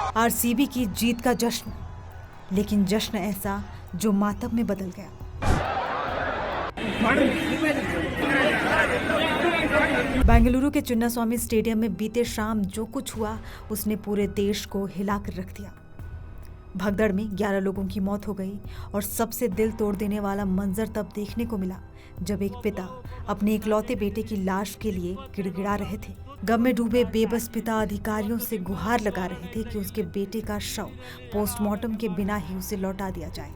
RCB की जीत का जश्न, लेकिन जश्न ऐसा जो मातम में बदल गया। बेंगलुरु के चिन्नास्वामी स्टेडियम में बीते शाम जो कुछ हुआ उसने पूरे देश को हिलाकर रख दिया। भगदड़ में 11 लोगों की मौत हो गई और सबसे दिल तोड़ देने वाला मंजर तब देखने को मिला जब एक पिता अपने इकलौते बेटे की लाश के लिए गिड़गिड़ा रहे थे। गम में डूबे बेबस पिता अधिकारियों से गुहार लगा रहे थे कि उसके बेटे का शव पोस्टमार्टम के बिना ही उसे लौटा दिया जाए।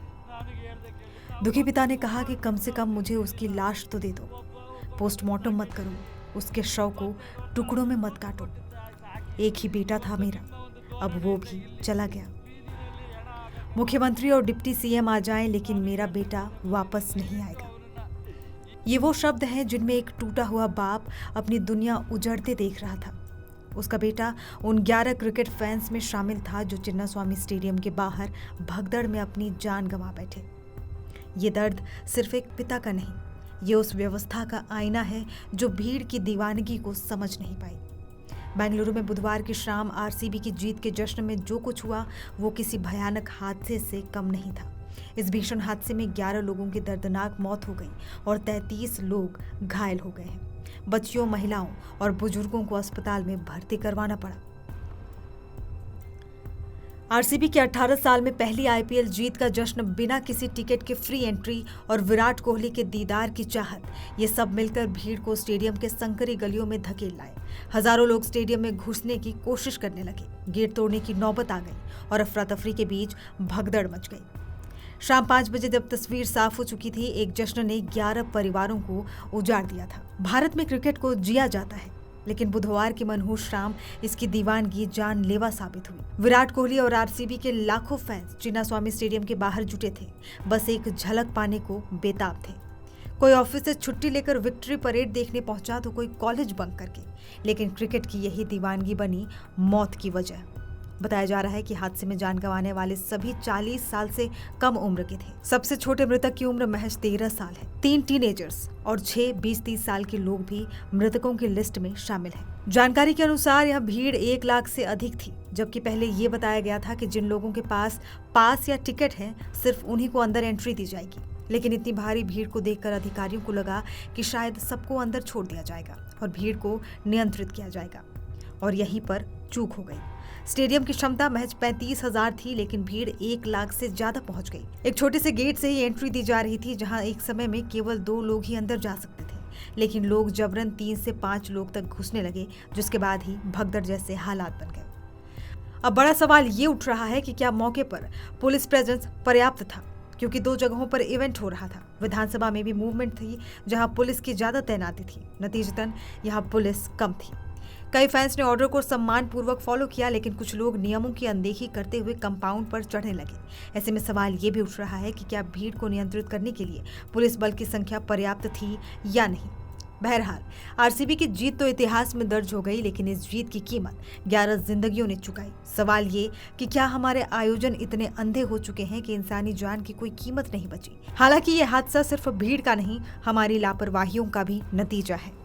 दुखी पिता ने कहा कि कम से कम मुझे उसकी लाश तो दे दो, पोस्टमार्टम मत करो, उसके शव को टुकड़ों में मत काटो। एक ही बेटा था मेरा, अब वो भी चला गया। मुख्यमंत्री और डिप्टी सीएम आ जाएं, लेकिन मेरा बेटा वापस नहीं आएगा। ये वो शब्द हैं जिनमें एक टूटा हुआ बाप अपनी दुनिया उजड़ते देख रहा था। उसका बेटा उन 11 क्रिकेट फैंस में शामिल था जो चिन्नास्वामी स्टेडियम के बाहर भगदड़ में अपनी जान गंवा बैठे। ये दर्द सिर्फ एक पिता का नहीं, ये उस व्यवस्था का आईना है जो भीड़ की दीवानगी को समझ नहीं पाई। बेंगलुरु में बुधवार की शाम आरसीबी की जीत के जश्न में जो कुछ हुआ वो किसी भयानक हादसे से कम नहीं था। इस भीषण हादसे में 11 लोगों की दर्दनाक मौत हो गई और 33 लोग घायल हो गए हैं। बच्चियों, महिलाओं और बुजुर्गों को अस्पताल में भर्ती करवाना पड़ा। आरसीबी के 18 साल में पहली आईपीएल जीत का जश्न, बिना किसी टिकट के फ्री एंट्री और विराट कोहली के दीदार की चाहत, ये सब मिलकर भीड़ को स्टेडियम के संकरी गलियों में धकेल लाए। हजारों लोग स्टेडियम में घुसने की कोशिश करने लगे। गेट तोड़ने की नौबत आ गई और अफरा तफरी के बीच भगदड़ मच गई। शाम 5 बजे जब तस्वीर साफ हो चुकी थी, एक जश्न ने 11 परिवारों को उजाड़ दिया था। भारत में क्रिकेट को जिया जाता है, लेकिन बुधवार की मनहूस शाम इसकी दीवानगी जानलेवा साबित हुई। विराट कोहली और आरसीबी के लाखों फैंस चिन्नास्वामी स्टेडियम के बाहर जुटे थे, बस एक झलक पाने को बेताब थे। कोई ऑफिस से छुट्टी लेकर विक्ट्री परेड देखने पहुंचा तो कोई कॉलेज बंक करके, लेकिन क्रिकेट की यही दीवानगी बनी मौत की वजह। बताया जा रहा है कि हादसे में जान गंवाने वाले सभी 40 साल से कम उम्र के थे। सबसे छोटे मृतक की उम्र महज 13 साल है। 3 टीनेजर्स और 6 20-30 साल के लोग भी मृतकों की लिस्ट में शामिल हैं। जानकारी के अनुसार यह भीड़ 1 लाख से अधिक थी, जबकि पहले ये बताया गया था कि जिन लोगों के पास या टिकट है सिर्फ उन्हीं को अंदर एंट्री दी जाएगी। लेकिन इतनी भारी भीड़ को देखकर अधिकारियों को लगा कि शायद सबको अंदर छोड़ दिया जाएगा और भीड़ को नियंत्रित किया जाएगा, और यहीं पर चूक हो गई। स्टेडियम की क्षमता महज 35,000 थी, लेकिन भीड़ 1 लाख से ज्यादा पहुंच गई। एक छोटे से गेट से ही एंट्री दी जा रही थी, जहां एक समय में केवल 2 लोग ही अंदर जा सकते थे, लेकिन लोग जबरन 3 से 5 लोग तक घुसने लगे, जिसके बाद ही भगदड़ जैसे हालात बन गए। अब बड़ा सवाल ये उठ रहा है कि क्या मौके पर पुलिस प्रेजेंस पर्याप्त था, क्योंकि 2 जगहों पर इवेंट हो रहा था। विधानसभा में भी मूवमेंट थी जहां पुलिस की ज्यादा तैनाती थी, नतीजतन यहां पुलिस कम थी। कई फैंस ने ऑर्डर को सम्मान पूर्वक फॉलो किया, लेकिन कुछ लोग नियमों की अनदेखी करते हुए कंपाउंड पर चढ़ने लगे। ऐसे में सवाल ये भी उठ रहा है कि क्या भीड़ को नियंत्रित करने के लिए पुलिस बल की संख्या पर्याप्त थी या नहीं। बहरहाल आरसीबी की जीत तो इतिहास में दर्ज हो गई, लेकिन इस जीत की कीमत 11 जिंदगियों ने चुकाई। सवाल ये कि क्या हमारे आयोजन इतने अंधे हो चुके हैं कि इंसानी जान की कोई कीमत नहीं बची। हालांकि ये हादसा सिर्फ भीड़ का नहीं, हमारी लापरवाहियों का भी नतीजा है।